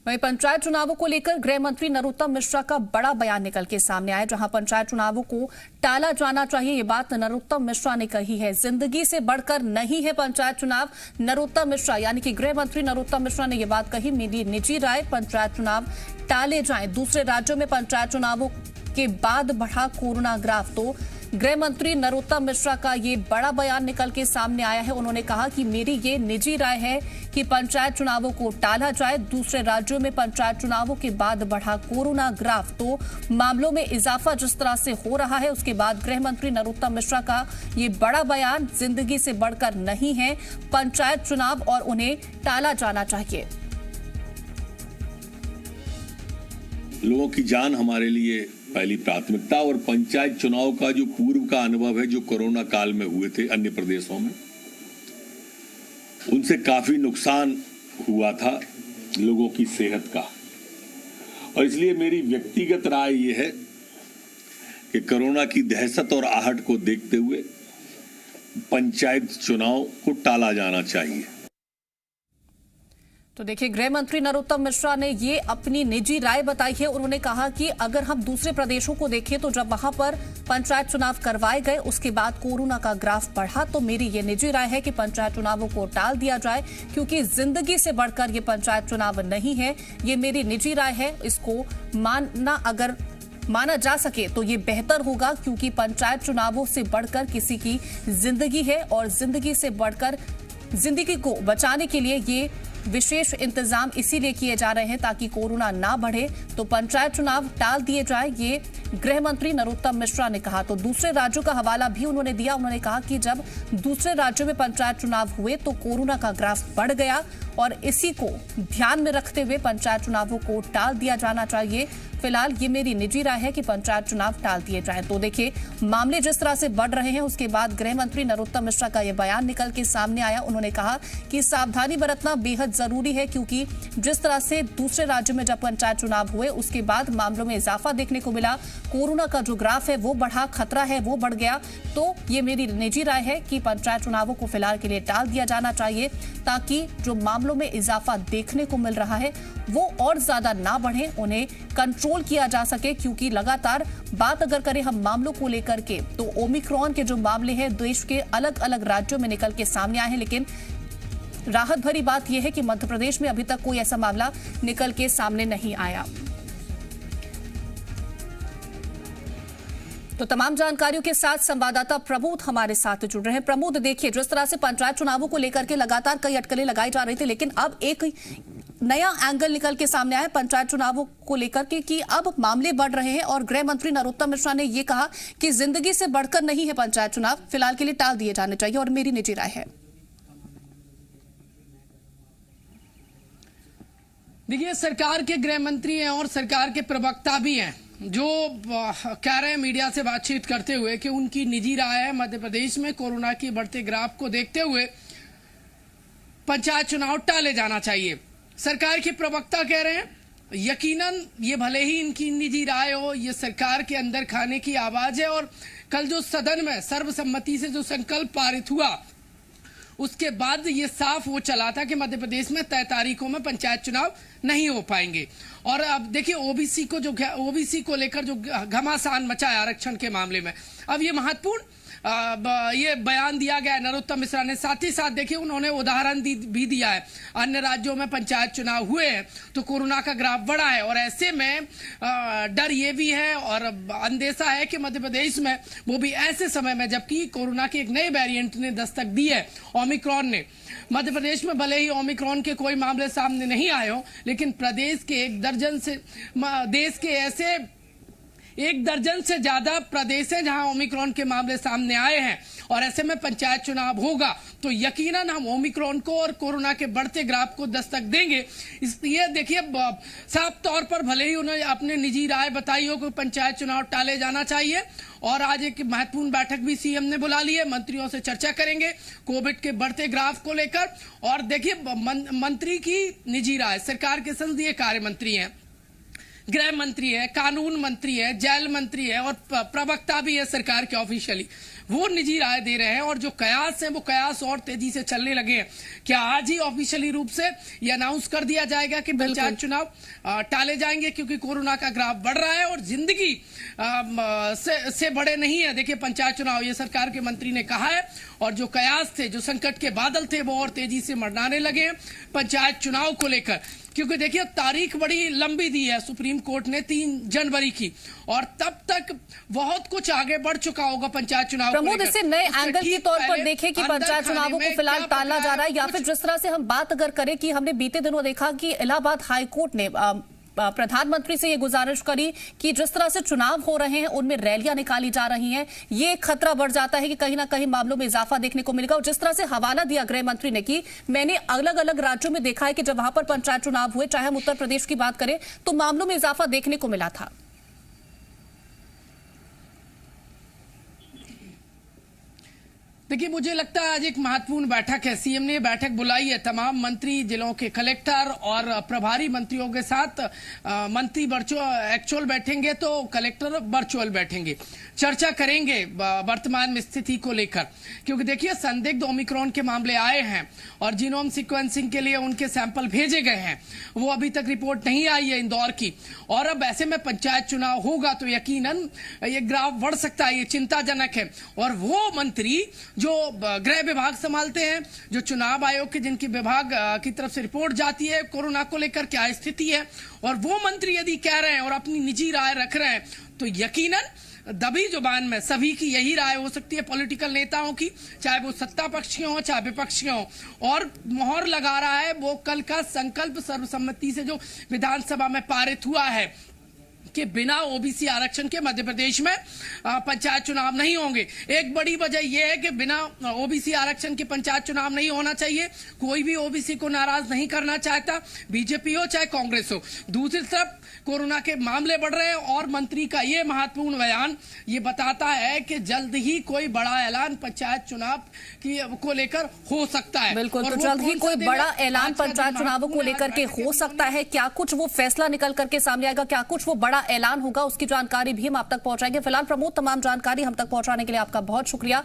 वहीं पंचायत चुनावों को लेकर गृह मंत्री नरोत्तम मिश्रा का बड़ा बयान निकल के सामने आया। जहां पंचायत चुनावों को टाला जाना चाहिए, ये बात नरोत्तम मिश्रा ने कही है। जिंदगी से बढ़कर नहीं है पंचायत चुनाव। नरोत्तम मिश्रा यानी कि गृह मंत्री नरोत्तम मिश्रा ने ये बात कही। मेरी निजी राय, पंचायत चुनाव टाले जाएं। दूसरे राज्यों में पंचायत चुनावों के बाद बढ़ा कोरोना ग्राफ। तो गृह मंत्री नरोत्तम मिश्रा का ये बड़ा बयान निकल के सामने आया है। उन्होंने कहा कि मेरी ये निजी राय है कि पंचायत चुनावों को टाला जाए। दूसरे राज्यों में पंचायत चुनावों के बाद बढ़ा कोरोना ग्राफ। तो मामलों में इजाफा जिस तरह से हो रहा है, उसके बाद गृह मंत्री नरोत्तम मिश्रा का ये बड़ा बयान, जिंदगी से बढ़कर नहीं है पंचायत चुनाव और उन्हें टाला जाना चाहिए। लोगों की जान हमारे लिए पहली प्राथमिकता, और पंचायत चुनाव का जो पूर्व का अनुभव है, जो कोरोना काल में हुए थे अन्य प्रदेशों में, उनसे काफी नुकसान हुआ था लोगों की सेहत का। और इसलिए मेरी व्यक्तिगत राय यह है कि कोरोना की दहशत और आहट को देखते हुए पंचायत चुनाव को टाला जाना चाहिए। तो देखिए, गृह मंत्री नरोत्तम मिश्रा ने ये अपनी निजी राय बताई है। उन्होंने कहा कि अगर हम दूसरे प्रदेशों को देखें तो जब वहां पर पंचायत चुनाव करवाए गए, उसके बाद कोरोना का ग्राफ बढ़ा। तो मेरी ये निजी राय है कि पंचायत चुनावों को टाल दिया जाए, क्योंकि जिंदगी से बढ़कर ये पंचायत चुनाव नहीं है। ये मेरी निजी राय है, इसको अगर माना जा सके तो ये बेहतर होगा, क्योंकि पंचायत चुनावों से बढ़कर किसी की जिंदगी है और जिंदगी से बढ़कर जिंदगी को बचाने के लिए ये विशेष इंतजाम इसीलिए किए जा रहे हैं ताकि कोरोना ना बढ़े। तो पंचायत चुनाव टाल दिए जाए, ये गृह मंत्री नरोत्तम मिश्रा ने कहा। तो दूसरे राज्यों का हवाला भी उन्होंने दिया। उन्होंने कहा कि जब दूसरे राज्यों में पंचायत चुनाव हुए तो कोरोना का ग्राफ बढ़ गया और इसी को ध्यान में रखते हुए पंचायत चुनावों को टाल दिया जाना चाहिए। फिलहाल ये मेरी निजी राय है कि पंचायत चुनाव टाल दिए जाएं। तो देखिए, मामले जिस तरह से बढ़ रहे हैं, उसके बाद गृह मंत्री नरोत्तम मिश्रा का यह बयान निकल के सामने आया। उन्होंने कहा कि सावधानी बरतना बेहद जरूरी है, क्योंकि जिस तरह से दूसरे राज्यों में जब पंचायत चुनाव हुए, उसके बाद मामलों में इजाफा देखने को मिला। कोरोना का जो ग्राफ है वो बढ़ा, खतरा है वो बढ़ गया। तो ये मेरी निजी राय है कि पंचायत चुनावों को फिलहाल के लिए टाल दिया जाना चाहिए, ताकि जो मामलों में इजाफा देखने को मिल रहा है वो और ज्यादा ना बढ़े, उन्हें कंट्रोल किया जा सके। क्योंकि लगातार बात अगर करें हम मामलों को लेकर के, तो ओमिक्रॉन के जो मामले हैं देश के अलग अलग राज्यों में निकल के सामने आए हैं, लेकिन राहत भरी बात यह है कि मध्य प्रदेश में अभी तक कोई ऐसा मामला निकल के सामने नहीं आया। तो तमाम जानकारियों के साथ संवाददाता प्रमोद हमारे साथ जुड़ रहे हैं। प्रमोद, देखिए, जिस तरह से पंचायत चुनावों को लेकर के लगातार कई अटकलें लगाई जा रही थी, लेकिन अब एक नया एंगल निकल के सामने आया पंचायत चुनावों को लेकर के कि अब मामले बढ़ रहे हैं और गृह मंत्री नरोत्तम मिश्रा ने यह कहा कि जिंदगी से बढ़कर नहीं है पंचायत चुनाव, फिलहाल के लिए टाल दिए जाने चाहिए और मेरी निजी राय है। देखिए, सरकार के गृह मंत्री हैं और सरकार के प्रवक्ता भी हैं जो कह रहे हैं मीडिया से बातचीत करते हुए कि उनकी निजी राय है मध्य प्रदेश में कोरोना के बढ़ते ग्राफ को देखते हुए पंचायत चुनाव टाले जाना चाहिए। सरकार के प्रवक्ता कह रहे हैं, यकीनन ये भले ही इनकी निजी राय हो, ये सरकार के अंदर खाने की आवाज है। और कल जो सदन में सर्वसम्मति से जो संकल्प पारित हुआ, उसके बाद ये साफ हो चला था कि मध्य प्रदेश में तय तारीखों में पंचायत चुनाव नहीं हो पाएंगे। और अब देखिए, ओबीसी को लेकर जो घमासान मचा है आरक्षण के मामले में, अब ये महत्वपूर्ण ये बयान दिया गया है नरोत्तम मिश्रा ने। साथ ही साथ देखिए, उन्होंने उदाहरण भी दिया है, अन्य राज्यों में पंचायत चुनाव हुए हैं तो कोरोना का ग्राफ बढ़ा है। और ऐसे में डर ये भी है और अंदेशा है कि मध्य प्रदेश में, वो भी ऐसे समय में जबकि कोरोना के एक नए वेरिएंट ने दस्तक दी है, ओमिक्रॉन ने। मध्य प्रदेश में भले ही ओमिक्रॉन के कोई मामले सामने नहीं आए हो, लेकिन प्रदेश के देश के ऐसे 1 दर्जन से ज्यादा प्रदेश हैं जहां ओमिक्रॉन के मामले सामने आए हैं। और ऐसे में पंचायत चुनाव होगा तो यकीनन हम ओमिक्रॉन को और कोरोना के बढ़ते ग्राफ को दस्तक देंगे। इसलिए देखिए, साफ तौर पर भले ही उन्होंने अपने निजी राय बताई हो कि पंचायत चुनाव टाले जाना चाहिए, और आज एक महत्वपूर्ण बैठक भी सीएम ने बुला ली है, मंत्रियों से चर्चा करेंगे कोविड के बढ़ते ग्राफ को लेकर। और देखिए, मंत्री की निजी राय, सरकार के संसदीय कार्य मंत्री हैं, गृह मंत्री है, कानून मंत्री है, जेल मंत्री है और प्रवक्ता भी है सरकार के ऑफिशियली। वो निजी राय दे रहे हैं और जो कयास है वो कयास और तेजी से चलने लगे हैं। क्या आज ही ऑफिशियली रूप से ये अनाउंस कर दिया जाएगा कि पंचायत चुनाव टाले जाएंगे क्योंकि कोरोना का ग्राफ बढ़ रहा है और जिंदगी से बड़े नहीं है। देखिए पंचायत चुनाव ये सरकार के मंत्री ने कहा है और जो कयास थे, जो संकट के बादल थे, वो और तेजी से मंडराने लगे हैं पंचायत चुनाव को लेकर। क्योंकि देखिए तारीख बड़ी लंबी दी है सुप्रीम कोर्ट ने 3 जनवरी की और तब तक बहुत कुछ आगे बढ़ चुका होगा पंचायत चुनाव को प्रमोद, लेकर। इसे नए एंगल के तौर पर देखें कि पंचायत चुनावों को फिलहाल टाला जा रहा है या फिर जिस तरह से हम बात अगर करें कि हमने बीते दिनों देखा कि इलाहाबाद हाई कोर्ट ने प्रधानमंत्री से ये गुजारिश करी कि जिस तरह से चुनाव हो रहे हैं उनमें रैलियां निकाली जा रही हैं, ये खतरा बढ़ जाता है कि कहीं ना कहीं मामलों में इजाफा देखने को मिलेगा। और जिस तरह से हवाला दिया गृह मंत्री ने कि मैंने अलग अलग राज्यों में देखा है कि जब वहां पर पंचायत चुनाव हुए, चाहे हम उत्तर प्रदेश की बात करें, तो मामलों में इजाफा देखने को मिला था। देखिए मुझे लगता है आज एक महत्वपूर्ण बैठक है। सीएम ने बैठक बुलाई है, तमाम मंत्री, जिलों के कलेक्टर और प्रभारी मंत्रियों के साथ मंत्री एक्चुअल बैठेंगे तो कलेक्टर वर्चुअल बैठेंगे, चर्चा करेंगे वर्तमान में स्थिति को लेकर। क्योंकि देखिए संदिग्ध ओमिक्रॉन के मामले आए हैं और जीनोम सीक्वेंसिंग के लिए उनके सैंपल भेजे गए हैं, वो अभी तक रिपोर्ट नहीं आई है इंदौर की। और अब ऐसे में पंचायत चुनाव होगा तो यकीनन ये ग्राफ बढ़ सकता है, ये चिंताजनक है। और वो मंत्री जो गृह विभाग संभालते हैं, जो चुनाव आयोग के जिनकी विभाग की तरफ से रिपोर्ट जाती है कोरोना को लेकर क्या स्थिति है, और वो मंत्री यदि कह रहे हैं और अपनी निजी राय रख रहे हैं तो यकीनन दबी जुबान में सभी की यही राय हो सकती है, पॉलिटिकल नेताओं की, चाहे वो सत्ता पक्ष के हों चाहे विपक्ष के हों। और मोहर लगा रहा है वो कल का संकल्प सर्वसम्मति से जो विधानसभा में पारित हुआ है कि बिना ओबीसी आरक्षण के मध्य प्रदेश में पंचायत चुनाव नहीं होंगे। एक बड़ी वजह यह है कि बिना ओबीसी आरक्षण के पंचायत चुनाव नहीं होना चाहिए। कोई भी ओबीसी को नाराज नहीं करना चाहता, बीजेपी हो चाहे कांग्रेस हो। दूसरी तरफ कोरोना के मामले बढ़ रहे हैं और मंत्री का ये महत्वपूर्ण बयान ये बताता है कि जल्द ही कोई बड़ा ऐलान पंचायत चुनाव को लेकर हो सकता है। बिल्कुल, तो जल्द ही कोई बड़ा ऐलान पंचायत चुनावों को लेकर के हो सकता है। क्या कुछ वो फैसला निकल करके सामने आएगा, क्या कुछ वो बड़ा ऐलान होगा, उसकी जानकारी भी हम आप तक पहुंचाएंगे। फिलहाल प्रमोद, तमाम जानकारी हम तक पहुंचाने के लिए आपका बहुत शुक्रिया।